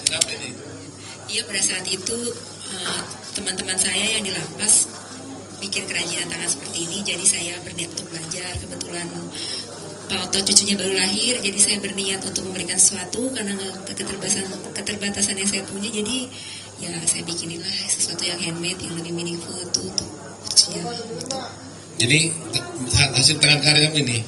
kenapa ini? Iya, pada saat itu teman-teman saya yang di lapas bikin kerajinan tangan seperti ini, jadi saya berniat untuk belajar. Kebetulan Pak Oto cucunya baru lahir, jadi saya berniat untuk memberikan sesuatu karena keterbatasan yang saya punya. Jadi ya saya bikinilah sesuatu yang handmade, yang lebih meaningful untuk cucunya. Jadi hasil tangan karya kamu ini?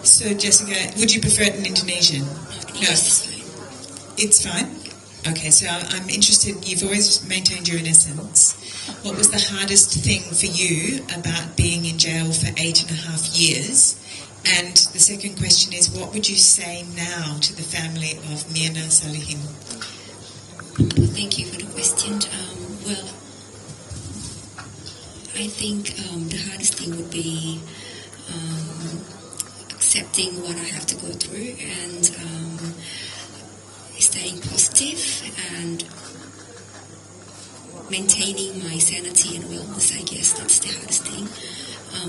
So Jessica, would you prefer it in Indonesian? No, it's fine. Okay, so I'm interested, you've always maintained your innocence. What was the hardest thing for you about being in jail for 8.5 years? And the second question is, what would you say now to the family of Mirna Salihin? Thank you for the question. Well, I think the hardest thing would be accepting what I have to go through and staying positive and maintaining my sanity and wellness. I guess that's the hardest thing.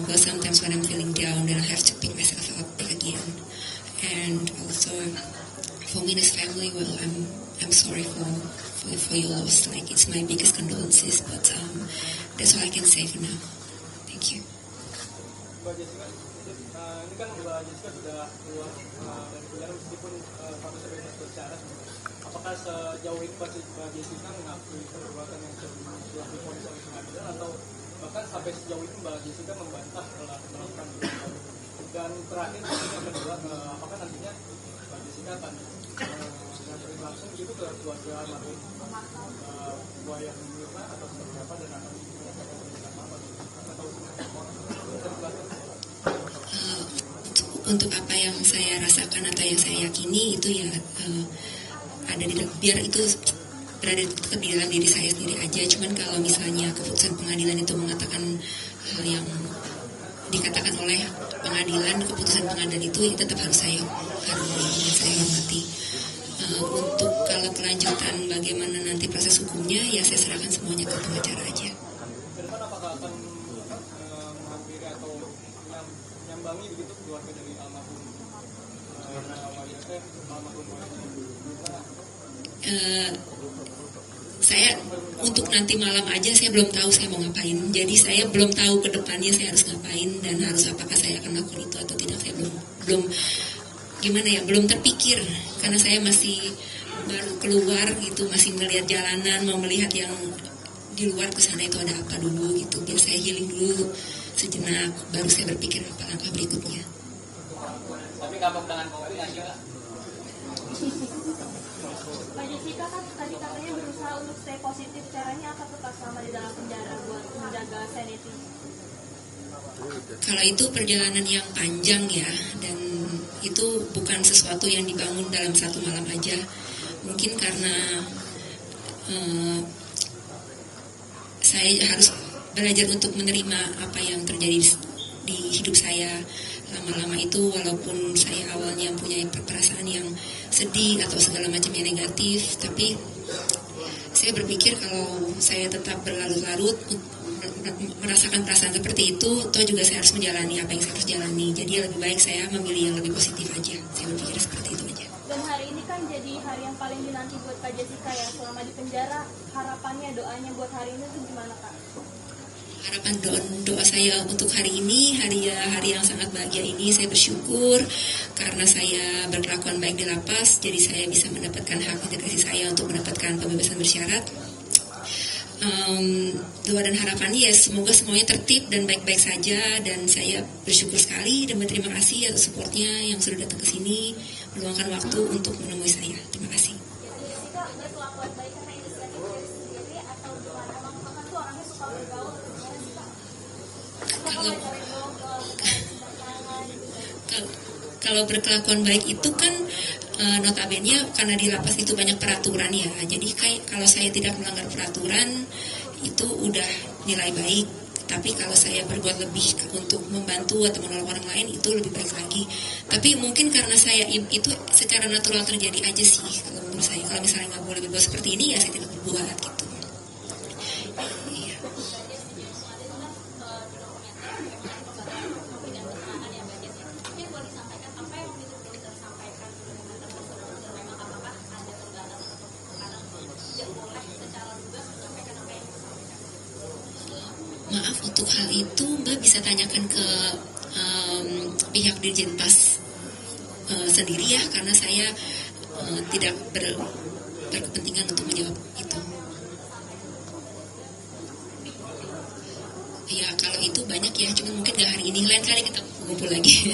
Well, sometimes when I'm feeling down, then I have to pick myself up again. And also, for Mina's family, well, I'm sorry for your loss. Like, it's my biggest condolences, but that's all I can say for now. Thank you. Mbak Jessica, ini kan Mbak Jessica sudah keluar dari penjara meskipun statusnya bebas bersyarat. Apakah sejauh ini Mbak Jessica mengakui perbuatan yang telah difonis oleh pengadilan, atau bahkan sampai sejauh ini Mbak Jessica membantah telah melakukan itu? Dan terakhir, yang kedua, apakah nantinya Mbak Jessica akan mengajukan langsung gitu ke keluarga almarhum Buaya Mirna atau seperti apa, dan akan menyatakan permintaan maaf atau untuk apa yang saya rasakan atau yang saya yakini itu ya ada di, biar itu berada tetap di dalam diri saya sendiri aja. Cuman kalau misalnya keputusan pengadilan itu mengatakan hal yang dikatakan oleh pengadilan, keputusan pengadilan itu tetap harus saya hormati. Untuk kalau kelanjutan bagaimana nanti proses hukumnya, ya saya serahkan semuanya ke pengacara aja. Kedepan apakah akan menghampiri atau menyambangi begitu keluarga dari almarhum saya untuk nanti malam aja saya belum tahu saya mau ngapain. Jadi saya belum tahu ke depannya saya harus ngapain dan harus apakah saya akan melakukan itu atau tidak. Saya belum gimana ya, belum terpikir karena saya masih baru keluar gitu, masih melihat jalanan, mau melihat yang di luar ke sana itu ada apa dulu gitu. Biar saya healing dulu sejenak, baru saya berpikir apa langkah berikutnya. Tapi kapok dengan kopi nggak sih, Kak? Mbak Jessica kan tadi katanya berusaha untuk stay positif. Caranya apa tetap selama di dalam penjara buat menjaga sanity? Kalau itu perjalanan yang panjang ya, dan itu bukan sesuatu yang dibangun dalam satu malam aja. Mungkin karena saya harus belajar untuk menerima apa yang terjadi di hidup saya lama-lama itu. Walaupun saya awalnya punya perasaan yang sedih atau segala macam yang negatif, tapi saya berpikir kalau saya tetap berlarut-larut merasakan perasaan seperti itu, toh juga saya harus menjalani apa yang saya harus jalani. Jadi lebih baik saya memilih yang lebih positif aja. Saya berpikir seperti itu aja. Dan hari ini kan jadi hari yang paling dinanti buat Kak Jessica ya, selama di penjara. Harapannya, doanya buat hari ini tuh gimana, Kak? Harapan doa saya untuk hari ini, hari yang sangat bahagia ini, saya bersyukur karena saya berkelakuan baik di lapas, jadi saya bisa mendapatkan hak integrasi saya untuk mendapatkan pembebasan bersyarat. Doa dan harapannya ya semoga semuanya tertib dan baik-baik saja, dan saya bersyukur sekali dan berterima kasih atas supportnya yang sudah datang ke sini meluangkan waktu untuk menemui saya. Terima kasih. Jessica berkelakuan baik karena inisiatif diri sendiri atau gimana? Emang kan tuh orangnya suka bergaul, gimana sih, Kak? kalau berkelakuan baik itu kan notabene karena di lapas itu banyak peraturan ya. Jadi kayak kalau saya tidak melanggar peraturan itu udah nilai baik. Tapi kalau saya berbuat lebih untuk membantu atau menolong orang lain itu lebih baik lagi. Tapi mungkin karena saya itu secara natural terjadi aja sih kalau menurut saya. Kalau misalnya nggak boleh berbuat seperti ini ya saya tidak berbuat gitu. Iya. Maaf, untuk hal itu Mbak bisa tanyakan ke pihak Dirjen Pas sendiri ya, karena saya tidak berkepentingan untuk menjawab itu. Ya kalau itu banyak ya, cuma mungkin nggak hari ini, lain kali kita ngumpul lagi.